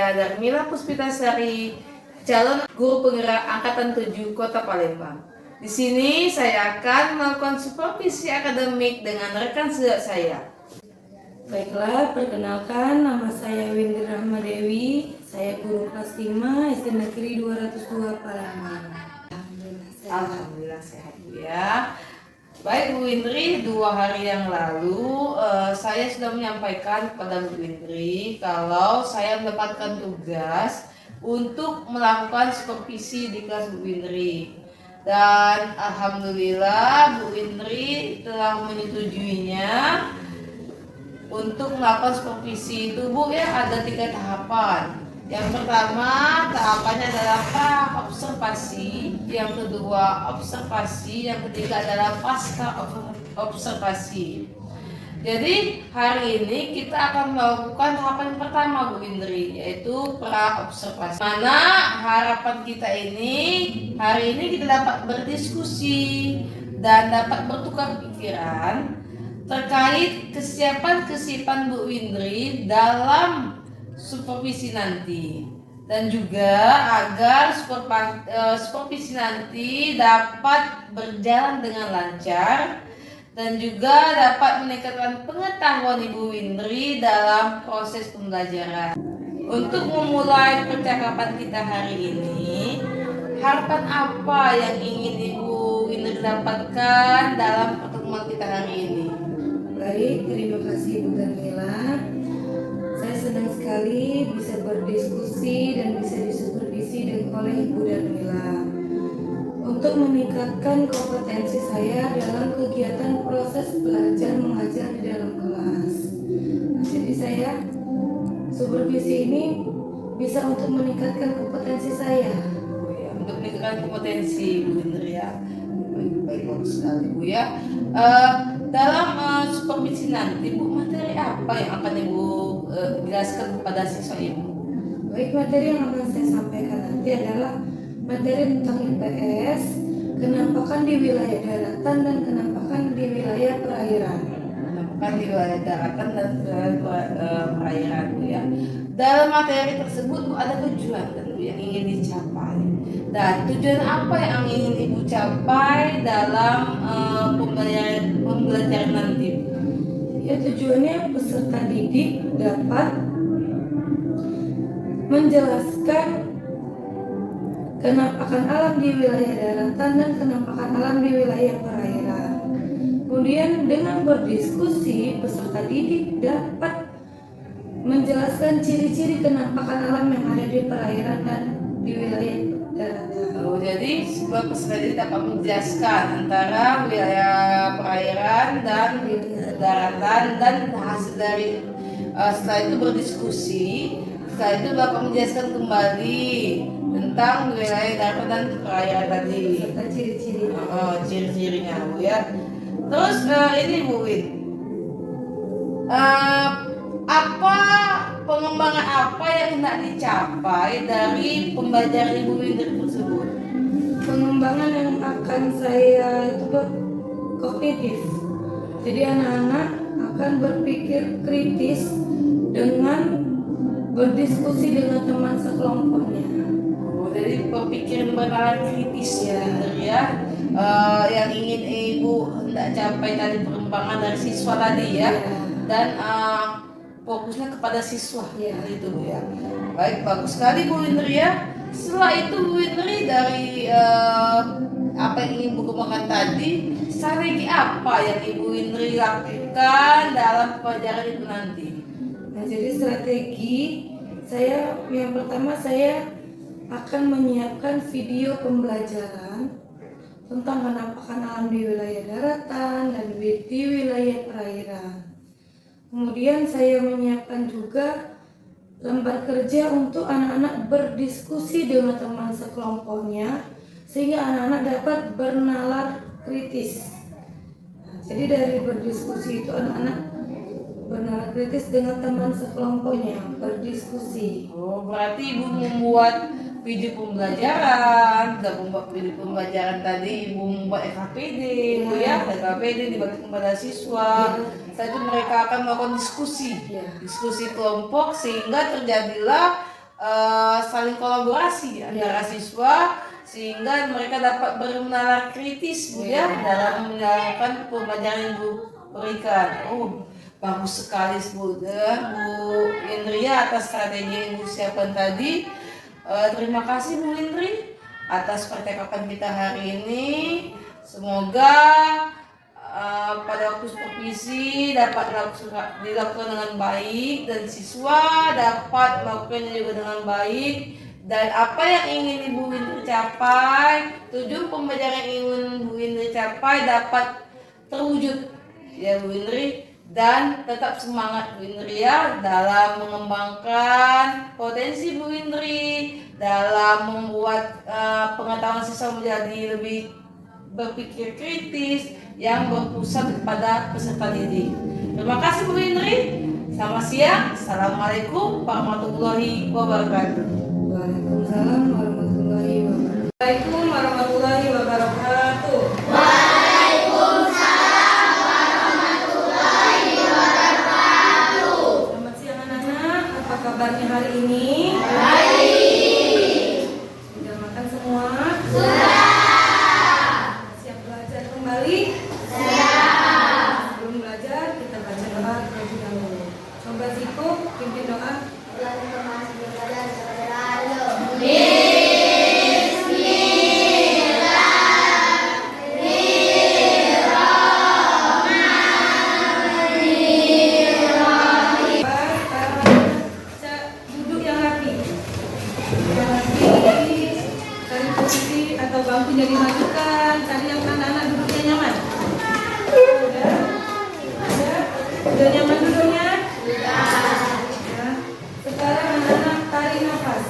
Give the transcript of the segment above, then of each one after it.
saya Darmila Puspitasari, calon guru penggerak Angkatan 7 Kota Palembang. Di sini saya akan melakukan supervisi akademik dengan rekan sejak saya. Baiklah, perkenalkan nama saya Windri Rahma Dewi. Saya guru kelas 5 SD Negeri 202 Palembang. Alhamdulillah sehat Bu ya. Baik Bu Windri, 2 hari yang lalu saya sudah menyampaikan kepada Bu Windri kalau saya mendapatkan tugas untuk melakukan supervisi di kelas Bu Windri. Dan alhamdulillah Bu Windri telah menyetujuinya untuk melakukan supervisi itu Bu ya. Ada 3 tahapan. Yang pertama tahapannya adalah observasi, yang kedua observasi, yang ketiga adalah pasca observasi. Jadi hari ini kita akan melakukan tahapan pertama Bu Windri, yaitu pra observasi. Mana harapan kita ini hari ini kita dapat berdiskusi dan dapat bertukar pikiran terkait kesiapan Bu Windri dalam supervisi nanti, dan juga agar supervisi nanti dapat berjalan dengan lancar dan juga dapat meningkatkan pengetahuan Ibu Windri dalam proses pembelajaran. Untuk memulai percakapan kita hari ini, harapan apa yang ingin Ibu Windri dapatkan dalam pertemuan kita hari ini? Baik, terima kasih Bu Darmila. Saya senang sekali bisa berdiskusi dan bisa disupervisi oleh Ibu Darmila untuk meningkatkan kompetensi saya dalam kegiatan proses belajar mengajar di dalam kelas. Jadi saya supervisi ini bisa untuk meningkatkan kompetensi saya. Untuk meningkatkan kompetensi Bu Windri ya. Baik sekali Bu ya. Dalam supervisi nanti Bu, materi apa yang akan Ibu jelaskan kepada siswa Ibu? Baik, materi yang akan saya sampaikan nanti adalah materi tentang IPS, kenampakan di wilayah daratan dan kenampakan di wilayah perairan. Kenampakan di wilayah daratan dan perairan Bu ya. Dalam materi tersebut Bu, ada tujuan tentu yang ingin dicapai. Dan tujuan apa yang ingin Ibu capai dalam pembelajaran nanti? Ya, tujuannya peserta didik dapat menjelaskan kenampakan alam di wilayah daratan dan kenampakan alam di wilayah perairan. Kemudian dengan berdiskusi, peserta didik dapat menjelaskan ciri-ciri kenampakan alam yang ada di perairan dan di wilayah daratan. Jadi sebuah peserta didik dapat menjelaskan antara wilayah perairan dan daratan, dan hasil dari setelah itu berdiskusi. Setelah itu Bapak menjelaskan kembali tentang wilayah daratan dan perairan tadi, serta ciri-ciri. Ciri-cirinya Bu ya. Terus ini Bu Win, pengembangan apa yang hendak dicapai dari pembelajaran Ibu Windri tersebut? Pengembangan yang akan saya itu kognitif. Jadi anak-anak akan berpikir kritis dengan berdiskusi dengan teman sekelompoknya. Jadi pemikiran bernalar kritis ya, yang ingin Ibu hendak capai tadi, pengembangan dari siswa tadi ya, dan fokusnya kepada siswa itu Bu ya. Baik, bagus sekali Bu Windri ya. Setelah itu Bu Windri, dari apa yang ingin Ibu kembangkan tadi, strategi apa yang Ibu Windri lakukan dalam pelajaran itu nanti? Nah, jadi strategi saya yang pertama, saya akan menyiapkan video pembelajaran tentang kenampakan alam di wilayah daratan dan di wilayah perairan. Kemudian saya menyiapkan juga lembar kerja untuk anak-anak berdiskusi dengan teman sekelompoknya sehingga anak-anak dapat bernalar kritis. Nah, jadi dari berdiskusi itu anak-anak bernalar kritis dengan teman sekelompoknya, berdiskusi. Berarti Ibu membuat video pembelajaran, dan membuat video pembelajaran tadi Ibu membuat FKPD, Bu ya, FKPD dibagikan kepada siswa. Setelah itu mereka akan melakukan diskusi kelompok, sehingga terjadilah saling kolaborasi antara siswa sehingga mereka dapat bernalar kritis Bu ya dalam menjalankan pembelajaran yang Bu berikan. Oh, bagus sekali Bu Indria atas strategi yang Bu siapkan tadi. Terima kasih Bu Indri atas percakapan kita hari ini. Semoga pada waktu supervisi dapat dilakukan dengan baik dan siswa dapat melakukannya juga dengan baik, dan apa yang ingin Ibu Indri capai, tujuan pembelajaran yang ingin Bu Indri capai dapat terwujud ya Bu Indri, dan tetap semangat Bu Indri ya dalam mengembangkan potensi Bu Indri dalam membuat pengetahuan siswa menjadi lebih berpikir kritis yang berpusat pada peserta didik. Terima kasih Bu Indri. Selamat siang. Assalamualaikum warahmatullahi wabarakatuh. Waalaikumsalam warahmatullahi wabarakatuh. Waalaikumsalam warahmatullahi wabarakatuh. Selamat siang anak-anak. Apa kabarnya hari ini? Baik. Sudah makan semua? Sudah. Siap belajar kembali? Siap. Sebelum belajar kita baca doa terlebih dahulu. Coba Ziko pimpin doa. Duduk yang rapi. Yang rapi. Cari posisi atau bangkunya dimajukan. Cari yang anak-anak duduknya nyaman. Udah? Udah nyaman duduknya? Ya. Sekarang anak-anak tarik nafas.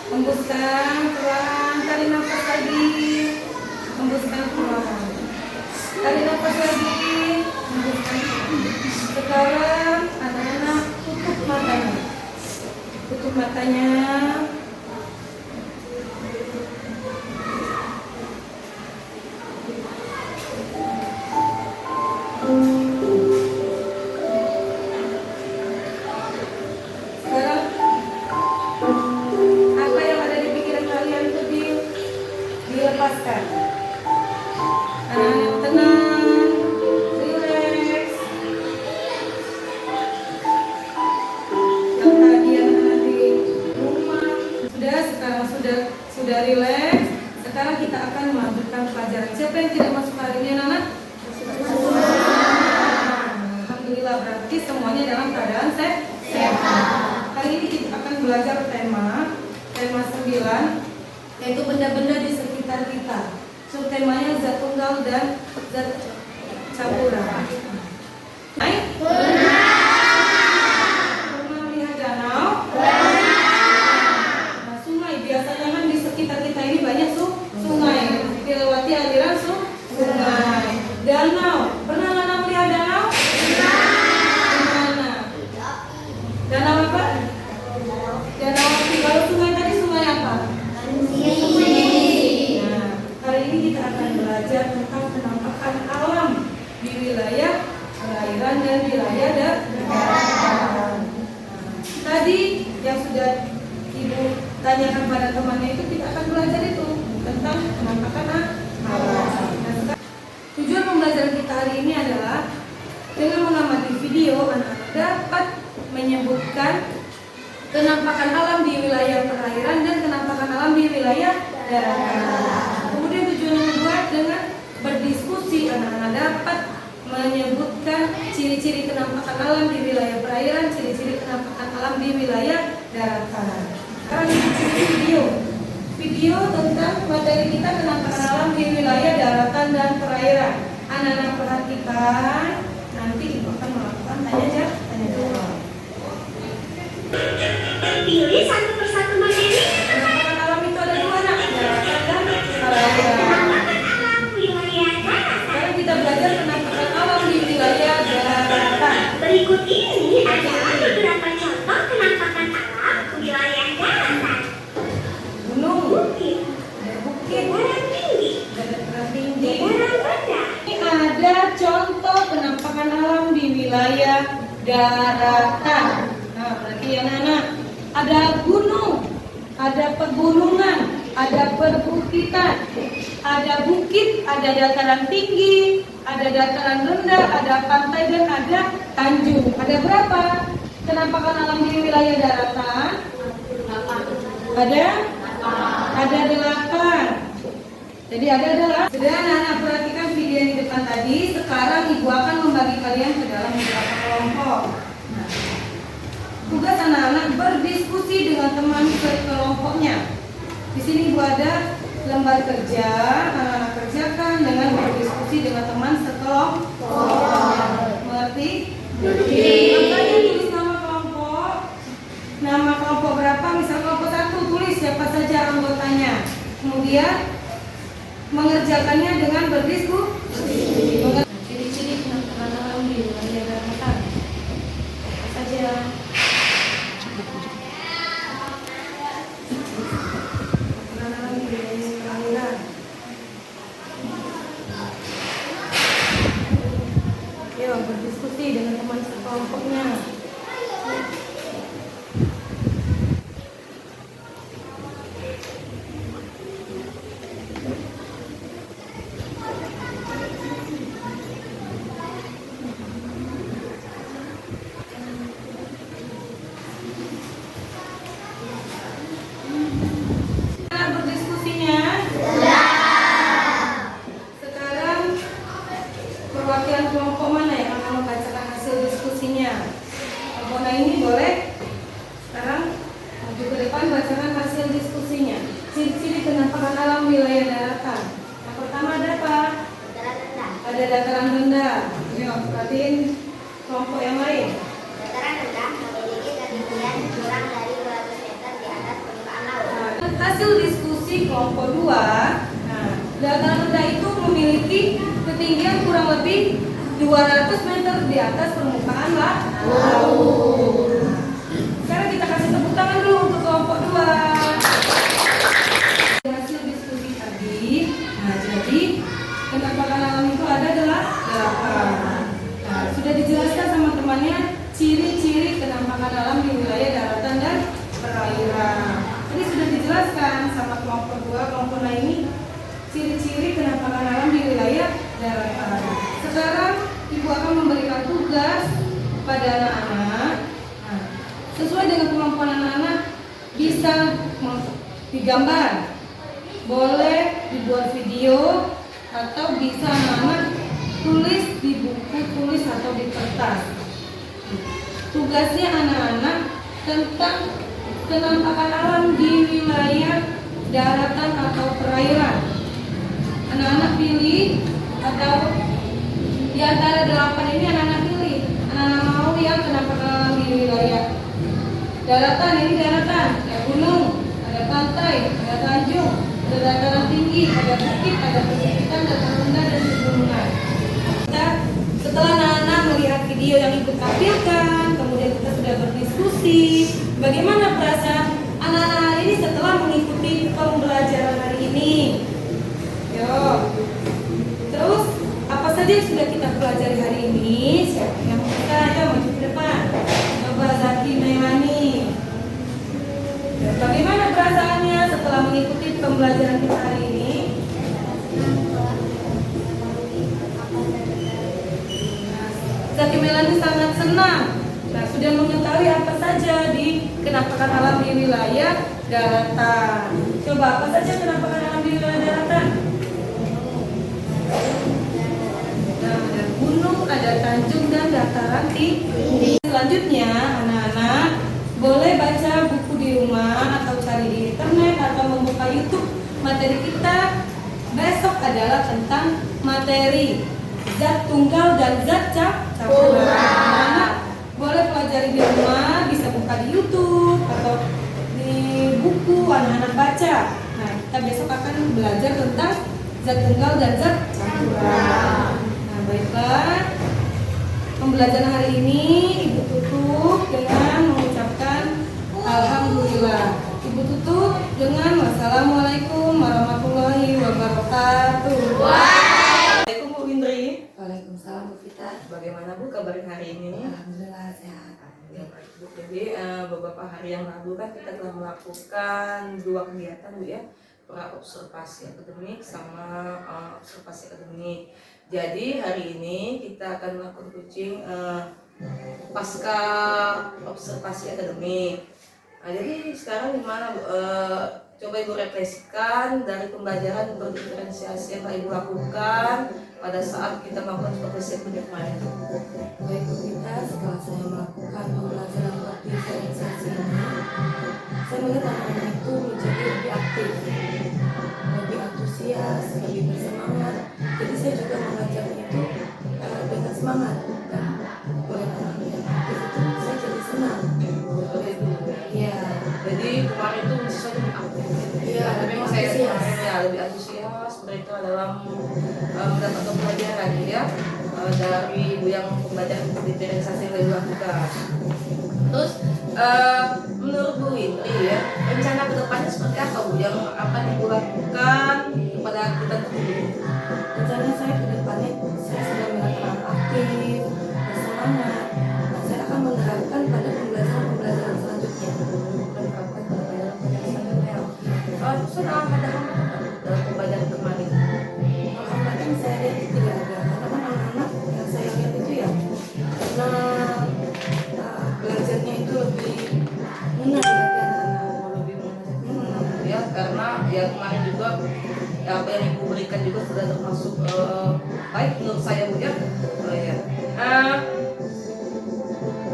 Hembuskan pelan, tarik nafas lagi. Hembuskan pelan. Tarik nafas lagi. Hembuskan. Sekarang anak-anak tutup matanya. Tutup matanya. Sekarang apa yang ada di pikiran kalian itu dilepaskan. Anak-anak tenang, relax. Yang tadi anak-anak di rumah sekarang sudah relax. Sekarang kita akan melanjutkan pelajaran. Siapa yang tidak masuk hari ini anak-anak? Alhamdulillah, berarti semuanya dalam keadaan sehat. Hari ini kita akan belajar tema 9, yaitu benda-benda di sekitar kita. Subtemanya zat tunggal dan zat campuran. Pernah melihat danau? Nah, sungai biasanya kan di sekitar kita ini banyak sungai, dilewati aliran sungai. Danau, pernah anak melihat danau? Gimana? Danau apa? Danau api. Kalau sungai tadi sungai apa? Nah, hari ini kita akan belajar tentang penampakan alam di wilayah perairan dan wilayah daratan. Tadi yang sudah Ibu tanyakan pada temannya itu, kita akan belajar itu tentang penampakan alam. Nah, tujuan pembelajaran kita hari ini adalah dengan mengamati video, anak-anak dapat menyebutkan kenampakan alam di wilayah perairan dan kenampakan alam di wilayah daratan. Kemudian tujuan yang kedua, dengan berdiskusi, anak-anak dapat menyebutkan ciri-ciri kenampakan alam di wilayah perairan, ciri-ciri kenampakan alam di wilayah daratan. Sekarang kita video tentang materi kita kenampakan alam di wilayah daratan dan perairan. Anak-anak perhatikan, nanti Ibu akan melakukan tanya jawab. Pilih satu persatu materi. Penampakan alam itu ada dua, anak, daratan dan perairan. Penampakan alam wilayah daratan. Sekarang kita belajar penampakan alam di wilayah daratan. Berikut ini adalah beberapa contoh penampakan alam wilayah daratan. Gunung, Bukit, bukit, dataran tinggi, dataran tinggi. dataran rendah. Ini ada contoh penampakan alam di wilayah daratan. Nah, berarti anak-anak, ada gunung, ada pegunungan, ada perbukitan, ada bukit, ada dataran tinggi, ada dataran rendah, ada pantai dan ada tanjung. Ada berapa penampakan alam di wilayah daratan? Ada 8. Jadi ada adalah. Sudah anak-anak perhatikan video yang di depan tadi. Sekarang ibu akan membagi kalian ke dalam beberapa kelompok. Nah, tugas anak-anak berdiskusi dengan teman sekelompoknya. Di sini ibu ada lembar kerja, anak-anak kerjakan dengan berdiskusi dengan teman sekelompok. Mengerti? Makanya tulis nama kelompok. Nama kelompok berapa? Misal kelompok 1, tulis siapa saja anggotanya. Kemudian mengerjakannya dengan berdiskusi. Ciri-ciri penampakan alam di wilayah daratan apa saja? Penampakan alam di wilayah perairan. Yo, berdiskusi dengan teman sekelompoknya. Berdiskusinya. Sekarang perwakilan kelompok mana yang akan membacakan hasil diskusinya? Kelompok ini boleh sekarang maju ke depan bacakan hasil diskusinya. Ciri-ciri penampakan alam wilayah daratan. Yang pertama ada apa? Ada dataran rendah. Yuk, perhatiin kelompok yang lain. Dataran rendah memiliki ketinggian kurang dari 200 meter di atas permukaan laut. Hasil diskusi kelompok 2. Nah, dataran rendah itu memiliki ketinggian kurang lebih 200 meter di atas permukaan laut. Sekarang kita kasih tepuk tangan dulu untuk kelompok 2. Hasil diskusi tadi. Nah, jadi penampakan alam itu ada 8. Nah, sudah dijelaskan sama temannya ciri-ciri penampakan alam di wilayah daratan dan perairan. Ini sudah dijelaskan sama kelompok 2, kelompok ini ciri-ciri penampakan alam di wilayah daratan. Sekarang ibu akan memberikan tugas pada anak-anak. Nah, sesuai dengan kemampuan anak-anak bisa digambar, boleh dibuat video, atau bisa anak-anak tulis di buku tulis atau di kertas. Tugasnya anak-anak tentang penampakan alam di wilayah daratan atau perairan. Anak-anak pilih, atau di antara 8 ini anak-anak pilih. Anak-anak mau yang penampakan alam di wilayah daratan. Ini daratan, ada gunung, ada pantai, ada tanjung, ada dataran tinggi, ada bukit, ada perbukitan, dataran rendah dan pegunungan. Setelah anak-anak melihat video yang ibu tampilkan, kemudian kita sudah berdiskusi, bagaimana perasaan anak-anak hari ini setelah mengikuti pembelajaran hari ini. Yo. Terus apa saja yang sudah kita pelajari hari ini? Siapa yang kita maju ke depan? Coba Zaki Melani. Bagaimana perasaannya setelah mengikuti pembelajaran kita hari ini? Zaki Melani sangat senang. Nah, sudah mengetahui apa saja di penampakan alam di wilayah daratan. Coba apa saja penampakan alam di wilayah daratan? Nah, ada gunung, ada tanjung dan dataran tinggi. Selanjutnya, anak-anak boleh baca buku di rumah atau cari di internet atau membuka YouTube. Materi kita besok adalah tentang materi zat tunggal dan zat campuran. Anak-anak boleh pelajari di rumah, bisa buka di YouTube atau di buku anak-anak baca. Nah, kita besok akan belajar tentang zat tunggal dan zat campuran. Nah, baiklah. Pembelajaran hari ini ibu tutup dengan mengucapkan alhamdulillah. Ibu tutup dengan wassalamualaikum warahmatullahi wabarakatuh. Assalamualaikum Bu Indri. Waalaikumsalam Bu Vita. Bagaimana Bu kabar hari ini? Alhamdulillah sehat. Ya, baik Bu. Jadi beberapa beberapa hari yang lalu kan kita telah melakukan 2 kegiatan Bu ya, pra observasi akademik sama observasi akademik. Jadi hari ini kita akan melakukan coaching pasca observasi akademik. Nah, jadi sekarang gimana Bu? Coba Ibu refleksikan dari pembelajaran berdiferensiasi yang telah Ibu lakukan pada saat kita melakukan observasi akademik kemarin. Baik Bu Gita, setelah saya melakukan pembelajaran diferensiasi ini, saya melihat anak-anak itu menjadi lebih aktif, lebih antusias, lebih bersemangat. Jadi saya juga mengajarnya itu dengan semangat. Dan melihat anak-anak yang aktif itu saya jadi senang. Ya, Jadi kemarin itu siswa lebih aktif. Iya, Tapi memang saya antusias. kemarin ya lebih antusias mereka dalam mendapatkan pelajaran ya dari yang pembelajaran diferensiasi yang dilakukan. Terus menurut Bu Indri ya, rencana kedepannya seperti apa Bu yang akan Ibu lakukan kepada kita dulu? rencana saya ke depannya saya sudah melihat anak aktif, bersemangat. Nah, saya akan menerapkan pada pembelajaran selanjutnya. Menerapkan pembelajaran selanjutnya. Terus ada hambatan dalam pembelajaran kemarin? Hambatan saya lihat itu tidak ada, karena kan anak-anak yang saya lihat itu ya, karena belajarnya itu lebih ngena ya anak-anak. Lebih mengajak ya karena ya kemarin juga ya, apa yang Ibu berikan juga sudah termasuk baik menurut saya Bu ya. Ya.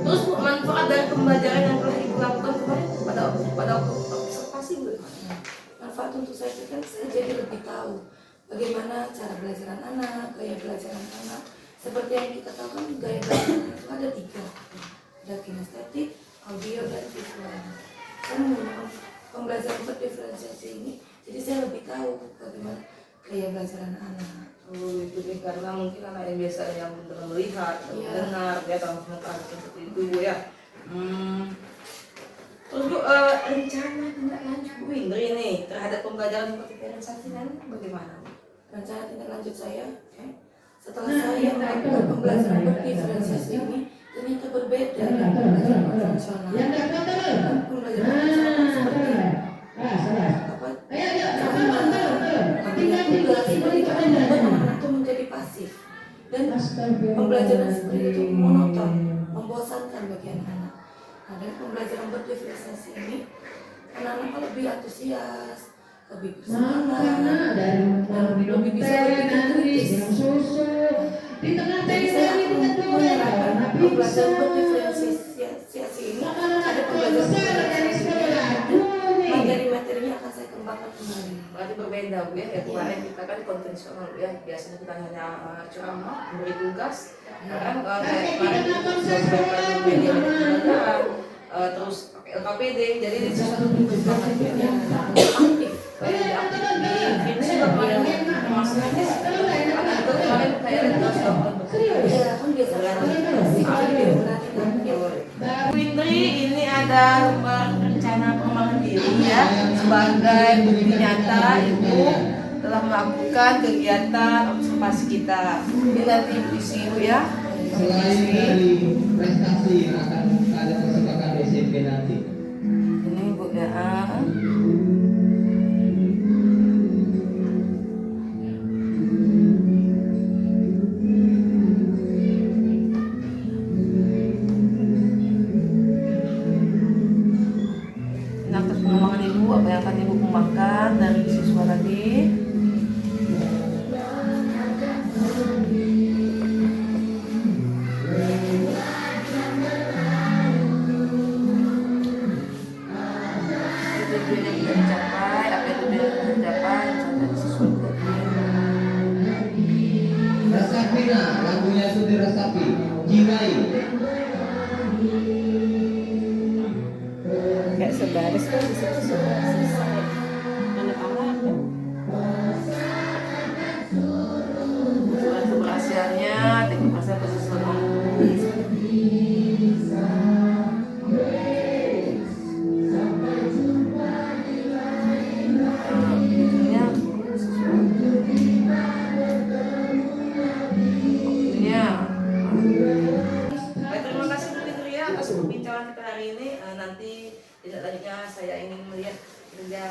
Terus Bu, manfaat dari pembelajaran yang telah Ibu lakukan kemarin pada observasi Bu? Manfaat untuk saya itu kan saya jadi lebih tahu bagaimana cara belajar anak, gaya belajar anak. Seperti yang kita tahu kan gaya belajar anak itu ada 3, ada kinestetik, audio, dan visual. Saya menggunakan pembelajaran berdiferensiasi ini, jadi saya lebih tahu bagaimana gaya belajar anak-anak. Itu nih karena mungkin anak yang biasa yang melihat, Iya. mendengar, ya atau mengetahui seperti itu Bu ya. Terus Bu, rencana tindak lanjut Bu Indri nih terhadap pembelajaran diferensiasi nanti bagaimana Bu? Rencana tindak lanjut saya, setelah saya melakukan pembelajaran berdiferensiasi ini, ternyata berbeda dengan pembelajaran konvensional. Pembelajaran konvensional seperti apa? Ambilnya tugas seperti itu kan membuat anak-anak itu menjadi pasif, dan pembelajaran seperti itu monoton, membosankan bagi anak-anak. Nah, dengan pembelajaran berdiferensiasi ini, anak-anak lebih antusias, lebih bersemangat, dan lebih bisa berpikir kritis. Jadi saya akan menerapkan pembelajaran berdiferensiasi ini, ada pembelajaran diferensiasi ini, materi-materinya akan saya kembangkan kembali. Berarti berbeda Bu ya, kemarin kita kan konvensional Bu ya, biasanya kita hanya ceramah, memberi tugas, kan kemarin kita sudah berikan media pembelajaran, terus pakai LKPD, jadi ini sesuatu yang bersemangat Bu ya, aktif, lebih aktif di Vinci juga kemarin termasuk anak itu kemarin kayak sudah melakukan Ya, kan biasanya Bu Indri, ini ada rencana pengembangan diri ya sebagai bukti nyata Ibu telah melakukan kegiatan observasi kita. Ini nanti Ibu isi Bu ya. Selain dari prestasi yang akan kalian persembahkan di SMP nanti. Ini Bu ya. Nah, terus pengembangan Ibu, apa yang akan Ibu kembangkan dari siswa tadi? Tujuan yang bisa dicapai, apa yang tujuan yang bisa dicapai, dari siswa tadi. Resapina, lagunya Sudi Resapi, Jiwai. Kayak sebaris kan di situ sebaris. Anak-anak kan. Tujuan keberhasilannya, teknik pasal sesuatu. Baik, terima kasih Bu Fitri ya atas perbincangan kita hari ini. Nanti saya ingin melihat kerja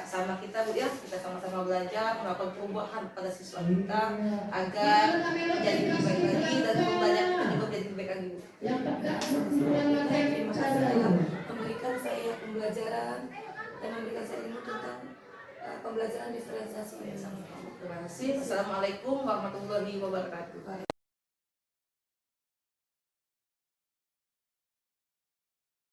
sama kita Bu ya, kita sama-sama belajar melakukan perubahan pada siswa kita agar menjadi lebih baik lagi dan pembelajaran kita juga menjadi lebih baik lagi Bu. Terima kasih telah memberikan saya pembelajaran dan memberikan saya ilmu tentang pembelajaran diferensiasi ini. Terima kasih. Assalamualaikum warahmatullahi wabarakatuh.